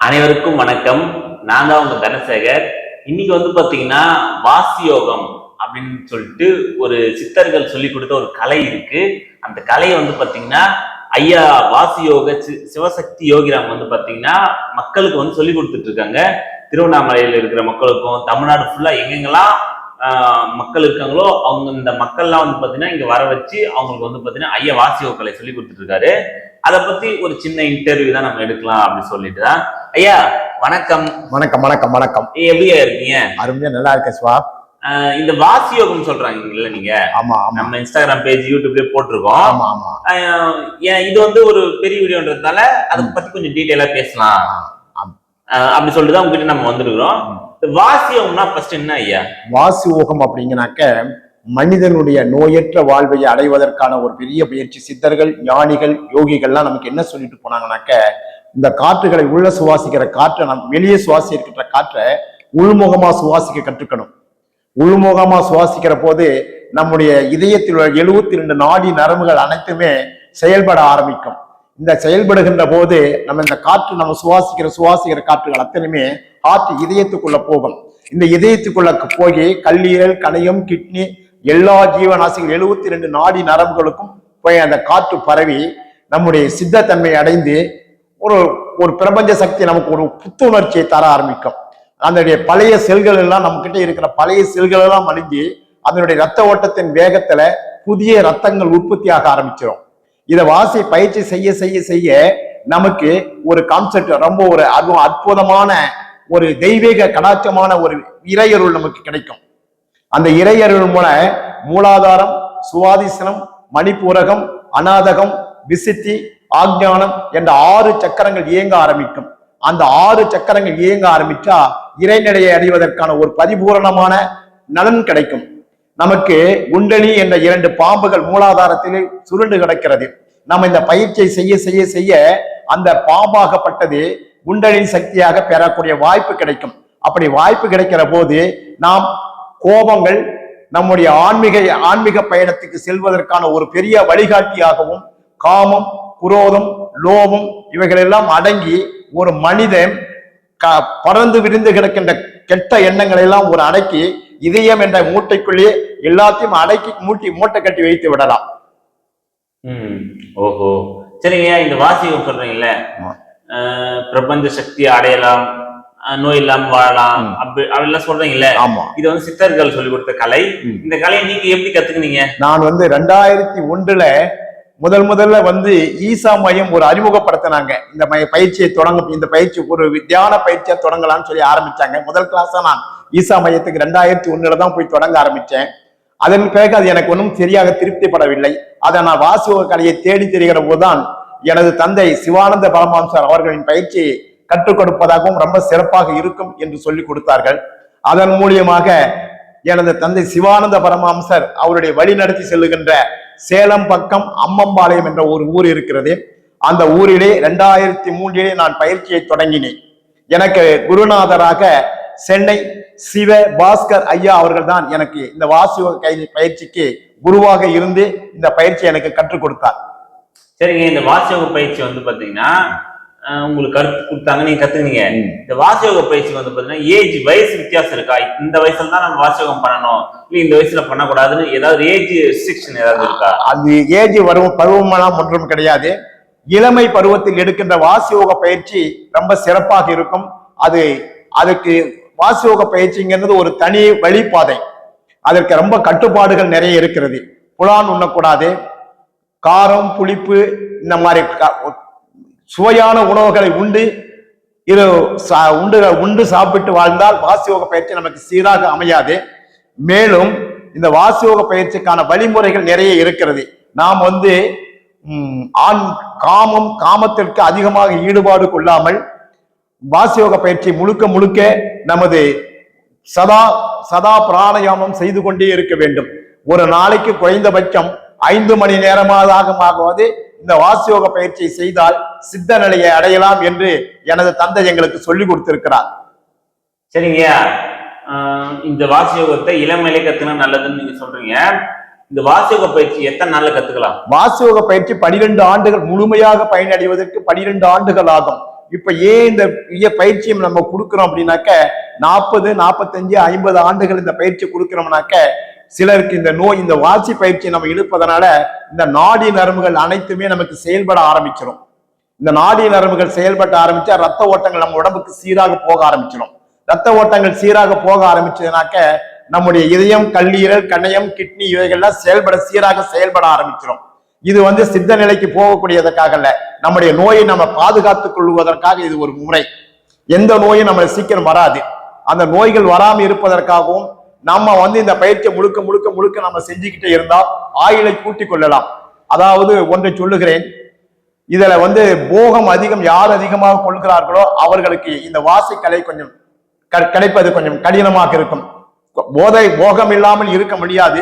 அனைவருக்கும் வணக்கம். நான் தான் உங்க தனசேகர். இன்னைக்கு பாத்தீங்கன்னா வாசியோகம் அப்படின்னு சொல்லிட்டு ஒரு சித்தர்கள் சொல்லி கொடுத்த ஒரு கலை இருக்கு. அந்த கலையை பாத்தீங்கன்னா ஐயா வாசியோக சிவசக்தி யோகிராம் பாத்தீங்கன்னா மக்களுக்கு சொல்லி கொடுத்துட்டு இருக்காங்க. திருவண்ணாமலையில இருக்கிற மக்களுக்கும் தமிழ்நாடு ஃபுல்லா எங்கெங்கெல்லாம் மக்கள் இருக்காங்களோ அவங்க இந்த மக்கள்லாம் பாத்தீங்கன்னா இங்க வர வச்சு அவங்களுக்கு பாத்தீங்கன்னா ஐயா வாசியோக கலை சொல்லி கொடுத்துட்டு இருக்காரு. அதை பத்தி ஒரு சின்ன இன்டர்வியூ தான் நம்ம எடுக்கலாம் அப்படின்னு சொல்லிட்டு தான். ஐயா வணக்கம். வணக்கம் வணக்கம் வணக்கம். எப்படியா இருக்கீங்க? அருமையா நல்லா இருக்கேன் சிவா. இந்த வாசியோகம் சொல்றாங்க இல்ல நீங்க? ஆமா நம்ம இன்ஸ்டாகிராம் பேஜ் யூடியூப்லயே போட்டிருக்கோம். ஆமா ஆமா. இது ஒரு பெரிய வீடியோன்றதுனால அதை பத்தி கொஞ்சம் டீட்டெயிலா பேசலாம் அப்படி சொல்லிட்டு தான் உங்ககிட்ட நம்ம வந்திருக்கிறோம். வாசியோகம்னா ஃபர்ஸ்ட் என்ன ஐயா? வாசியோகம் அப்படிங்கனாக்க மனிதனுடைய நோயற்ற வாழ்வை அடைவதற்கான ஒரு பெரிய பயிற்சி. சித்தர்கள், ஞானிகள், யோகிகள்லாம் நமக்கு என்ன சொல்லிட்டு போனாங்கன்னாக்க, இந்த காற்றுகளை உள்ள சுவாசிக்கிற காற்றை வெளியே சுவாசிக்கிற காற்றை உள்முகமா சுவாசிக்க கற்றுக்கணும். உள்முகமா சுவாசிக்கிற போது நம்முடைய இதயத்தில் உள்ள 72 நாடி நரம்புகள் அனைத்துமே செயல்பட ஆரம்பிக்கும். இந்த செயல்படுகின்ற போது இந்த காற்று நம்ம சுவாசிக்கிற காற்றுகள் அத்தனையுமே இதயத்துக்குள்ள போகும். இந்த இதயத்துக்குள்ள போய் கல்லீரல், கணையம், கிட்னி எல்லா ஜீவராசிகள் 72 நாடி நரம்புகளுக்கும் போய் அந்த காற்று பரவி நம்முடைய சித்தத்தன்மை அடைந்து ஒரு பிரபஞ்ச சக்தி நமக்கு ஒரு புத்துணர்ச்சியை தர ஆரம்பிக்கும். அதனுடைய பழைய செல்கள் எல்லாம் நம்ம கிட்ட இருக்கிற பழைய செல்கள் எல்லாம் அழிஞ்சு அதனுடைய ரத்த ஓட்டத்தின் வேகத்துல புதிய ரத்தங்கள் உற்பத்தியாக ஆரம்பிச்சிடும். இதை பயிற்சி செய்ய செய்ய செய்ய நமக்கு ஒரு கான்செப்ட், ரொம்ப ஒரு அற்புதமான ஒரு தெய்வீக கடாட்சமான ஒரு இறையருள் நமக்கு கிடைக்கும். அந்த இறையருள் மூலாதாரம், சுவாதிசனம், மணிப்பூரகம், அநாதகம், விசித்தி, ஆக்ஞானம் என்ற 6 சக்கரங்கள் இயங்க ஆரம்பிக்கும். அந்த 6 சக்கரங்கள் இயங்க ஆரம்பிச்சா இறைநிலையை அடைவதற்கான ஒரு பரிபூரணமான நலன் கிடைக்கும். நமக்கு குண்டலி என்ற 2 பாம்புகள் மூலாதாரத்திலே சுருண்டு கிடக்கிறது. நம்ம இந்த பயிற்சியை செய்ய செய்ய செய்ய அந்த பாம்பாகப்பட்டது குண்டலின் சக்தியாக பெறக்கூடிய வாய்ப்பு கிடைக்கும். அப்படி வாய்ப்பு கிடைக்கிற போது நாம் கோபங்கள் நம்முடைய ஆன்மீக பயணத்துக்கு செல்வதற்கான ஒரு பெரிய வழிகாட்டியாகவும், காமம், குரோதம், லோபம் இவைகளெல்லாம் அடங்கி ஒரு மனிதன் பறந்து விரிந்து கிடக்கின்ற கெட்ட எண்ணங்களை எல்லாம் ஒரு அடக்கி இதயம் என்ற மூட்டைக்குள்ளேயே எல்லாத்தையும் அடக்கி மூட்டை கட்டி வைத்து விடலாம். ஓஹோ, சரிங்க. இந்த வாசியம் சொல்றீங்கல்ல, பிரபஞ்ச சக்தி அடையலாம், நோய் இல்லாம வாழலாம் அப்படிலாம் சொல்றீங்கல்ல. ஆமா, இது சித்தர்கள் சொல்லி கொடுத்த கலை. இந்த கலையை நீங்க எப்படி கத்துக்கினீங்க? நான் 2001 முதல்ல ஈசா மையம் ஒரு அறிமுகப்படுத்தினாங்க. இந்த பயிற்சியை இந்த பயிற்சி ஒரு தியான பயிற்சியை தொடங்கலாம்னு சொல்லி ஆரம்பிச்சாங்க. முதல் கிளாஸா நான் ஈசா மையத்துக்கு 2001 தான் போய் தொடங்க ஆரம்பிச்சேன். அதன் பிறகு அது எனக்கு ஒன்றும் சரியாக திருப்திப்படவில்லை. அதை நான் வாசியோக கலையை தேடி தெரிகிற போதுதான் எனது தந்தை சிவானந்த பரமஹம்சர் அவர்களின் பயிற்சியை கற்றுக் கொடுப்பதாகவும் ரொம்ப சிறப்பாக இருக்கும் என்று சொல்லி கொடுத்தார்கள். அதன் மூலியமாக எனது தந்தை சிவானந்த பரமஹம்சர் அவருடைய வழி நடத்தி செல்லுகின்ற சேலம் பக்கம் அம்மம்பாளையம் என்ற ஒரு ஊர் இருக்கிறது. அந்த ஊரிலே 2003 நான் பயிற்சியை தொடங்கினேன். எனக்கு குருநாதராக சென்னை சிவ பாஸ்கர் ஐயா அவர்கள் தான் எனக்கு இந்த வாசியோக பயிற்சிக்கு குருவாக இருந்து இந்த பயிற்சி எனக்கு கற்றுக் கொடுத்தார். சரிங்க. இந்த வாசியோக பயிற்சி பாத்தீங்கன்னா உங்களுக்கு கருத்து கொடுத்தாங்க, நீங்க கத்துக்கினீங்க. இந்த வாசியோக பயிற்சி பாத்தீங்கன்னா ஏஜ் வயசு வித்தியாசம் இருக்கா? இந்த வயசுல தான் நம்ம வாசியோகம் பண்ணணும், இல்ல இந்த வயசுல பண்ணக்கூடாதுன்னு ஏதாவது ஏஜ் ரெஸ்ட்ரிக்ஷன் ஏதாவது இருக்கா? அது ஏஜ் பருவமெல்லாம் ஒன்றும் கிடையாது. இளமை பருவத்தில் எடுக்கின்ற வாசியோக பயிற்சி ரொம்ப சிறப்பாக இருக்கும். அதுக்கு வாசியோக பயிற்சிங்கிறது ஒரு தனி வழிபாதை. அதற்கு ரொம்ப கட்டுப்பாடுகள் நிறைய இருக்கிறது. புலான் உண்ணக்கூடாது, காரம், புளிப்பு இந்த மாதிரி சுவையான உணவுகளை உண்டு சாப்பிட்டு வாழ்ந்தால் வாசியோக பயிற்சி நமக்கு சீராக அமையாது. மேலும் இந்த வாசியோக பயிற்சிக்கான வழிமுறைகள் நிறைய இருக்கிறது. நாம் காமத்திற்கு அதிகமாக ஈடுபாடு கொள்ளாமல் வாசியோக பயிற்சி முழுக்க நமது சதா பிராணாயாமம் செய்து கொண்டே இருக்க வேண்டும். ஒரு நாளைக்கு குறைந்தபட்சம் 5 மணி நேரமாவது இந்த வாசியோக பயிற்சியை செய்தால் சித்த நிலையை அடையலாம் என்று எனது தந்தை எங்களுக்கு சொல்லி கொடுத்திருக்கிறார். சரிங்க. இந்த வாசியோகத்தை இளமையிலே கத்துனா நல்லதுன்னு நீங்க சொல்றீங்க. இந்த வாசியோக பயிற்சி எத்தனை நாள்ல கத்துக்கலாம்? வாசியோக பயிற்சி 12 ஆண்டுகள் முழுமையாக பயனடைவதற்கு 12 ஆண்டுகள் ஆகும். இப்ப ஏன் இந்த பயிற்சியை நம்ம கொடுக்கிறோம் அப்படின்னாக்க 40, 45, 50 ஆண்டுகள் இந்த பயிற்சி கொடுக்கிறோம்னாக்க சிலருக்கு இந்த நோய், இந்த வாசி பயிற்சியை நம்ம இழுப்பதனால இந்த நாடி நரம்புகள் அனைத்துமே நமக்கு செயல்பட ஆரம்பிச்சிடும். இந்த நாடி நரம்புகள் செயல்பட ஆரம்பிச்சா ரத்த ஓட்டங்கள் நம்ம உடம்புக்கு சீராக போக ஆரம்பிச்சிடும். ரத்த ஓட்டங்கள் சீராக போக ஆரம்பிச்சதுனாக்க நம்முடைய இதயம், கல்லீரல், கணையம், கிட்னி இவைகள்லாம் சீராக செயல்பட ஆரம்பிச்சிடும். இது சித்த நிலைக்கு போகக்கூடியதற்காக அல்ல, நம்முடைய நோயை நம்ம பாதுகாத்துக் கொள்வதற்காக இது ஒரு முறை. எந்த நோயும் நம்மளை சீக்கிரம் வராது. அந்த நோய்கள் வராம இருப்பதற்காகவும் நம்ம இந்த பயிற்சியை முழுக்க முழுக்க முழுக்க நம்ம செஞ்சுக்கிட்டே இருந்தால் ஆயுளை கூட்டிக் கொள்ளலாம். அதாவது ஒன்றை சொல்லுகிறேன், இதுல போகம் அதிகம் யார் அதிகமாக கொள்கிறார்களோ அவர்களுக்கு இந்த வாசிக்கலை கொஞ்சம் கிடைப்பது கொஞ்சம் கடினமாக இருக்கும். போகம் இல்லாமல் இருக்க முடியாது.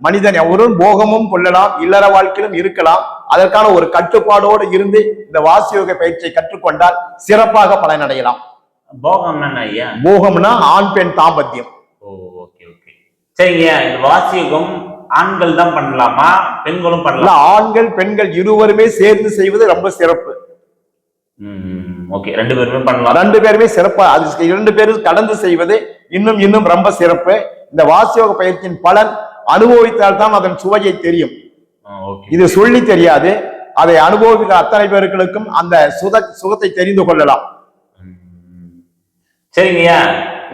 மனிதன் எவரும் போகமும் கொள்ளலாம், இல்லற வாழ்க்கையிலும் இருக்கலாம். அதற்கான ஒரு கட்டுப்பாடோடு இருந்து இந்த வாசியோக பயிற்சியை கற்றுக்கொண்டால் சிறப்பாக பலனடையலாம். போகம்னா ஆண் பெண் தாம்பத்தியம். சரிங்க, இந்த வாசியோகம் ஆண்கள் தான் பண்ணலாமா, பெண்களும் பண்ணலாம்? ஆண்கள் பெண்கள் இருவருமே சேர்ந்து செய்வது ரொம்ப சிறப்பு. ரெண்டு பேருமே பண்ணலாம். ரெண்டு பேருமே சிறப்பா, அது 2 பேரும் கடந்து செய்வது இன்னும் ரொம்ப சிறப்பு. இந்த வாசியோக பயிற்சியின் பலன் அனுபவித்தால் தான் அதன் சுவையை தெரியும். இது சொல்லி தெரியாது. அதை அனுபவிக்கிற அத்தனை பேர்களுக்கும் அந்த சுகத்தை தெரிந்து கொள்ளலாம். சரிங்கய்யா,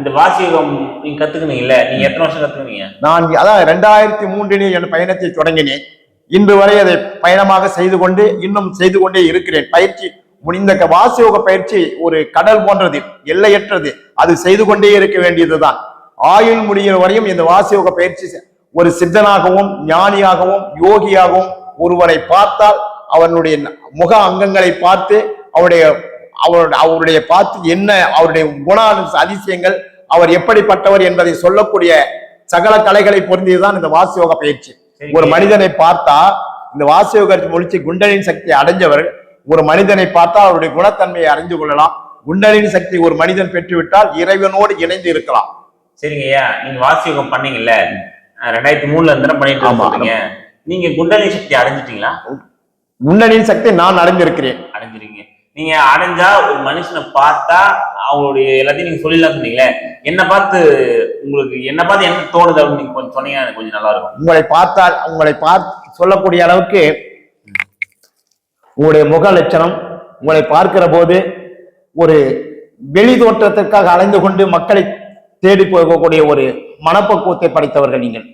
இந்த வாசியோகம் நீங்க கத்துக்கினீங்கல்ல, நீங்க எத்தனை வருஷம் கத்துக்கினீங்க? நான் அதான் 2003 என் பயணத்தை தொடங்கினேன். இன்று வரை அதை பயணமாக செய்து கொண்டே இருக்கிறேன். பயிற்சி முடிந்த வாசியோக பயிற்சி ஒரு கடல் போன்றது, எல்லையற்றது. அது செய்து கொண்டே இருக்க வேண்டியதுதான். ஆயுள் முடிகிற வரையும் இந்த வாசியோக பயிற்சி ஒரு சித்தனாகவும் ஞானியாகவும் யோகியாகவும் ஒருவரை பார்த்தால் அவனுடைய முக அங்கங்களை பார்த்து அவருடைய பார்த்து என்ன அவருடைய குண அதிசயங்கள், அவர் எப்படிப்பட்டவர் என்பதை சொல்லக்கூடிய சகல கலைகளை பொருந்தியதுதான் இந்த வாசியோக பயிற்சி. ஒரு மனிதனை பார்த்தா இந்த வாசியோக முடிச்சு குண்டலின் சக்தியை அடைஞ்சவர் ஒரு மனிதனை பார்த்தா அவருடைய குணத்தன்மையை அறிந்து கொள்ளலாம். குண்டலின் சக்தி ஒரு மனிதன் பெற்றுவிட்டால் இறைவனோடு இணைந்து இருக்கலாம். சரிங்க ஐயா, நீங்க வாசியோகம் பண்ணீங்கல்ல, 2003 இருந்து பண்ணிட்டு இருக்கீங்க. நீங்க குண்டலின் சக்தி அடைஞ்சிட்டீங்களா? குண்டலின் சக்தி நான் அடைஞ்சிருக்கிறேன். அடைஞ்சிருக்கீங்க. நீங்க அடைஞ்சா ஒரு மனுஷனை பார்த்தா அவங்களுடைய எல்லாத்தையும் நீங்க சொல்லிடலாம் சொன்னீங்களே, என்ன பார்த்து என்ன தோணுது அப்படின்னு நீங்க கொஞ்சம் சொன்னீங்கன்னா எனக்கு கொஞ்சம் நல்லா இருக்கும். உங்களை பார்த்து சொல்லக்கூடிய அளவுக்கு உங்களுடைய முக லட்சணம், உங்களை பார்க்கிற போது ஒரு வெளி தோற்றத்திற்காக அலைந்து கொண்டு மக்களை தேடி போகக்கூடிய ஒரு மனப்பக்குவத்தை படைத்தவர்கள் நீங்கள்.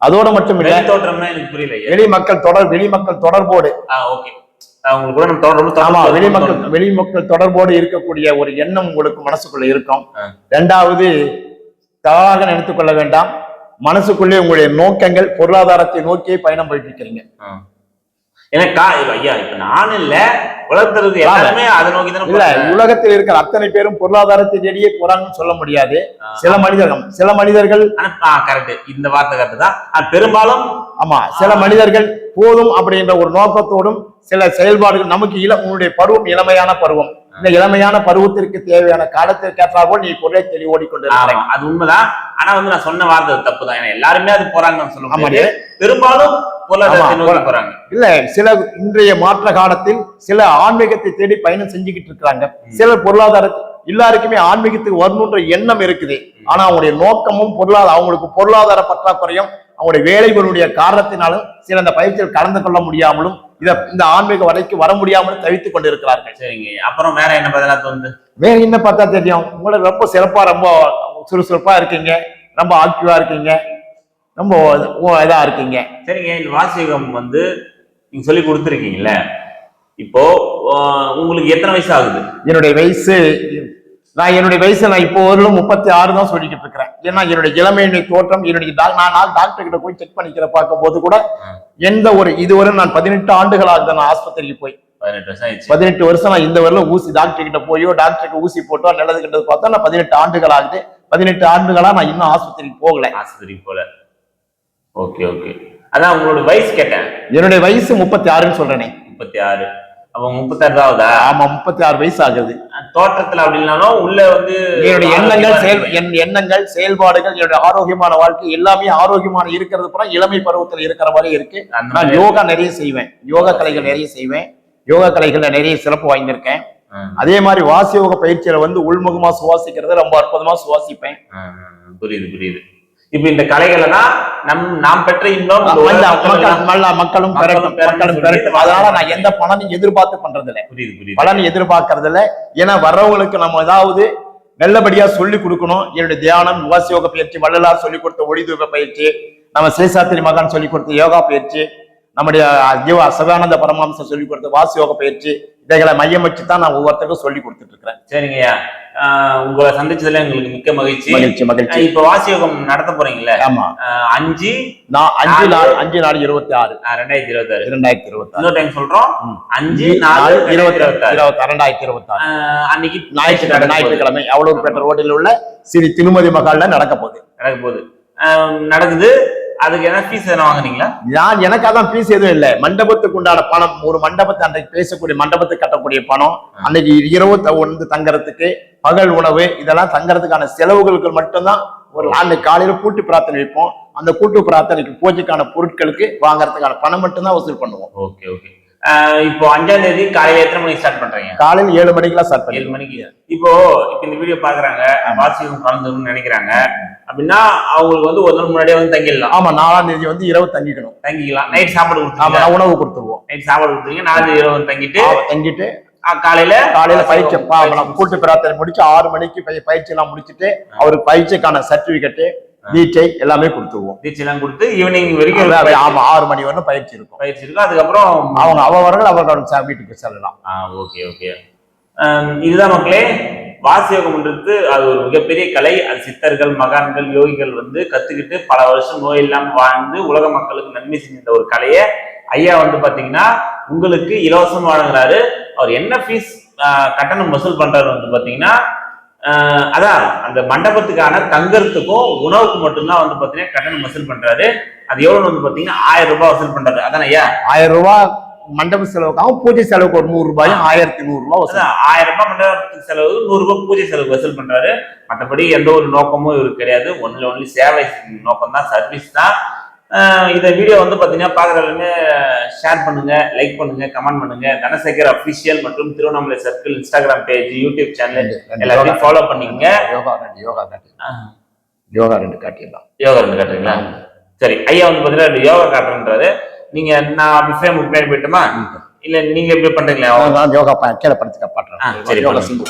அதோட மட்டும் இல்ல, எனக்கு புரியல, வெளி மக்கள் தொடர்போடு வெளி மக்கள் தொடர்போடு இருக்கக்கூடிய ஒரு எண்ணம் உங்களுக்கு மனசுக்குள்ள இருக்கும். 2வது, தவறாக நினைத்துக் கொள்ள வேண்டாம், மனசுக்குள்ளே உங்களுடைய நோக்கங்கள் பொருளாதாரத்தை நோக்கியே பயணம் போயிட்டு இருக்கிறீங்க. ஐயா, இப்ப நானும் இல்ல, உலகத்தில் எல்லாருமே அதை நோக்கி தான். இல்ல, உலகத்தில் இருக்கிற அத்தனை பேரும் பொருளாதாரத்தை தேடியே போறாங்கன்னு சொல்ல முடியாது. சில மனிதர்கள் கரெக்ட், இந்த வார்த்தை கரெக்ட் தான். பெரும்பாலும் ஆமா, சில மனிதர்கள் போதும் அப்படின்ற ஒரு நோக்கத்தோடும் சில செயல்பாடுகள். நமக்கு உங்களுடைய பருவம் இளமையான பருவம். இந்த இளமையான பருவத்திற்கு தேவையான காலத்திற்கு ஏற்றாற்போல் நீ பொருளை தெளிவு ஓடிக்கொண்டிருக்க. அது உண்மைதான். ஆனா நான் சொன்ன வார்த்தை தப்பு தான். எல்லாருமே அது போறாங்கன்னு சொல்ல முடியாது. பெரும்பாலும் போறாங்க. இல்ல, சில இன்றைய மாற்ற காலத்தில் சில ஆன்மீகத்தை தேடி பயணம் செஞ்சுக்கிட்டு இருக்கிறாங்க. சில பொருளாதாரத்தை, எல்லாருக்குமே ஆன்மீகத்துக்கு வரணுன்ற எண்ணம் இருக்குது. ஆனா அவங்களுடைய நோக்கமும் அவங்களுக்கு பொருளாதார பற்றாக்குறையும் அவங்களுடைய வேலைகளுடைய காரணத்தினாலும் சில இந்த பயிற்சியில் கலந்து கொள்ள முடியாமலும் இந்த ஆன்மீக வலைக்கு வர முடியாமலும் தவித்துக் கொண்டிருக்கிறார்கள். சரிங்க, அப்புறம் வேற என்ன பதிலா தோணுது? வேற என்ன பார்த்தா தெரியும், உங்களுக்கு ரொம்ப சிறப்பா, ரொம்ப சுறுசுறுப்பா இருக்கீங்க, ரொம்ப ஆக்டிவா இருக்கீங்க, ரொம்ப இதா இருக்கீங்க. சரிங்க, இந்த வாசியோகம் நீங்க சொல்லி கொடுத்துருக்கீங்கல்ல, இப்போ உங்களுக்கு எத்தனை வயசு ஆகுது? என்னுடைய வயசு நான் இப்போ 36 தான் சொல்லிக்கிட்டு இருக்கிறேன். ஏன்னா என்னுடைய இளமையினுடைய தோற்றம், நான் டாக்டர் கிட்ட போய் செக் பண்ணிக்கிற பார்க்கும் போது கூட இதுவரை நான் 18 ஆண்டுகளாக நான் ஆஸ்பத்திரிக்கு போய் 18 வருஷம் நான் இந்த வரல டாக்டர் கிட்ட போயோ டாக்டருக்கு ஊசி போட்டோ நல்லது கிட்டது பார்த்தா நான் 18 ஆண்டுகள் ஆகுது. 18 ஆண்டுகளா நான் இன்னும் ஆஸ்பத்திரிக்கு போகல. ஓகே, அதான் உங்களோட வயசு கேட்டேன். என்னுடைய வயசு 36 சொல்றேனே. 36. அப்ப 36 ஆகுதா? ஆமா, 36 வயசு ஆகுது. தோற்றத்துல அப்படின்னாலும் உள்ள என்னுடைய எண்ணங்கள் செயல்பாடுகள், என்னுடைய ஆரோக்கியமான வாழ்க்கை எல்லாமே ஆரோக்கியமான இருக்கிறது போல இளமை பருவத்தில் இருக்கிற மாதிரி இருக்கு. நான் யோகா நிறைய செய்வேன், யோகா கலைகள் நிறைய செய்வேன், யோகா கலைகள்ல நிறைய சிறப்பு வாய்ந்திருக்கேன். அதே மாதிரி வாசியோக பயிற்சியில வந்து உள்முகமா சுவாசிக்கிறத ரொம்ப அற்புதமா சுவாசிப்பேன். புரியுது புரியுது. இப்ப இந்த கலைகளை தான் நாம் பெற்ற இன்பம் மக்களும் பெறட்டும். அதனால நான் எந்த பலனையும் எதிர்பார்த்து பண்றது இல்லை. புரியுது பலனை எதிர்பார்க்கறது இல்லை. ஏன்னா வர்றவங்களுக்கு நம்ம ஏதாவது நல்லபடியா சொல்லி கொடுக்கணும். என்னுடைய தியானம், வாசியோக பயிற்சி, வள்ளலார் சொல்லி கொடுத்த ஒளிதூப பயிற்சி, நம்ம சேஷாத்திரி மகான் சொல்லி கொடுத்த யோகா பயிற்சி, நம்முடைய சிவானந்த பரமஹம்சர் சொல்லி கொடுத்த வாசியோக பயிற்சி, இதைகளை மையம் வச்சு தான் நான் ஒவ்வொருத்தருக்கும் சொல்லி கொடுத்துட்டு இருக்கிறேன். சரிங்கய்யா, உங்களை சந்திச்சதுல எங்களுக்கு மிக்க மகிழ்ச்சி. மகிழ்ச்சி. இப்ப வாசியோகம் நடத்த போறீங்களா? ஆமா. 5 4 2026 2026 இன்னொரு டைம் சொல்றோம். 5 4 2026 அன்னைக்கு ஞாயிற்றுக்கிழமை அவலூர்பேட்டை ரோட்டில் உள்ள ஸ்ரீ திருமதி மகால்ல நடக்க போகுது. நடக்குது. அதுக்கு என்ன ஃபீஸ் எதனா வாங்குனீங்களா? நான் எனக்கு அதான் ஃபீஸ் எதுவும் இல்லை. மண்டபத்துக்கு உண்டான பணம், ஒரு மண்டபத்தை அன்றைக்கு பேசக்கூடிய மண்டபத்துக்கு கட்டக்கூடிய பணம், அன்னைக்கு இரவு தங்கறதுக்கு, பகல் உணவு, இதெல்லாம் தங்கறதுக்கான செலவுகளுக்கு மட்டும்தான். ஒரு அன்னைக்கு காலையில கூட்டு பிரார்த்தனை வைப்போம். அந்த கூட்டு பிரார்த்தனைக்கு பூஜைக்கான பொருட்களுக்கு வாங்கறதுக்கான பணம் மட்டும்தான் வசூல் பண்ணுவோம். Okay okay. இப்போ 5ஆம் தேதி காலையில எத்தனை மணிக்கு ஸ்டார்ட் பண்றீங்க? காலையில 7 மணிக்கெல்லாம் ஸ்டார்ட் பண்ணி 7 மணிக்கு. இப்போ இந்த வீடியோ பாக்குறாங்க, வாசியோகம் கலந்துக்கணும்னு நினைக்கிறாங்க அப்படின்னா அவங்களுக்கு வந்து ஒரு நாள் முன்னாடியே வந்து தங்கிடலாம். ஆமா, 4ஆம் தேதி வந்து இரவு தங்கிக்கலாம். நைட் சாப்பாடு கொடுத்துருவோம். உணவு கொடுத்துருவோம். நைட் சாப்பாடு கொடுத்துருங்க. 4 இரவு தங்கிட்டு காலையில பயிற்சி கூட்டு பிரார்த்தனை முடிச்சு 6 மணிக்கு பயிற்சி எல்லாம் முடிச்சுட்டு அவருக்கு பயிற்சிக்கான சர்டிபிகேட், தீட்சை எல்லாமே கொடுத்துருவோம். தீட்சை எல்லாம் கொடுத்து ஈவினிங் வரைக்கும் 6 மணி வரைக்கும் பயிற்சி இருக்கும். அதுக்கப்புறம் அவர்கள் வீட்டுக்கு செல்லலாம். Okay okay. இதுதான் மக்களே, வாசியோகம்ன்றது அது ஒரு மிகப்பெரிய கலை. அது சித்தர்கள், மகான்கள், யோகிகள் வந்து கத்துக்கிட்டு பல வருஷம் நோய் இல்லாம வாழ்ந்து உலக மக்களுக்கு நன்மை செஞ்ச ஒரு கலையை ஐயா வந்து பாத்தீங்கன்னா உங்களுக்கு இலவசம் வழங்குறாரு. அவர் என்ன ஃபீஸ் கட்டணம் வசூல் பண்றாரு வந்து பாத்தீங்கன்னா அதான் அந்த மண்டபத்துக்கான தங்கறதுக்கும் உணவுக்கு மட்டும்தான் வந்து பாத்தீங்கன்னா கட்டணம் வசூல் பண்றாரு. அது எவ்வளவு வந்து பாத்தீங்கன்னா 1000 ரூபாய் வசூல் பண்றாரு. அதான் ஐயா 1000 ரூபாய் மண்டப செலவுக்காகவும் பூஜை செலவுக்கு ஒரு 100 ரூபாயும் 1100 ரூபாய். 1000 ரூபாய் மண்டபத்துக்கு செலவு, 100 ரூபாய் பூஜை செலவு வசூல் பண்றாரு. மற்றபடி எந்த ஒரு நோக்கமும் இவருக்கு கிடையாது. ஒன்லி சேவை நோக்கம் தான், சர்வீஸ் தான். இந்த வீடியோ வந்து பாத்தீங்கன்னா பாக்குறவங்க ஷேர் பண்ணுங்க, லைக் பண்ணுங்க, கமெண்ட் பண்ணுங்க. தனசேகர் அபிஷியல் மற்றும் Tiruvannamalai circle Instagram page, YouTube channel எல்லாத்தையும் ஃபாலோ பண்ணிக்கங்க. யோகா 2 காட்டிடலாம். யோகா 2 காட்டுறீங்களா? சரி, ஐயா வந்து பாத்தீங்கன்னா யோகா காட்டுறன்றாரு. நீங்க நான் அப்படி முன்னாடி போயிட்டுமா இல்ல நீங்க எப்படி பண்றீங்களா? யோகா கீழே படுத்துக்க பாட்டுறேன். சரி, யோகா செஞ்சு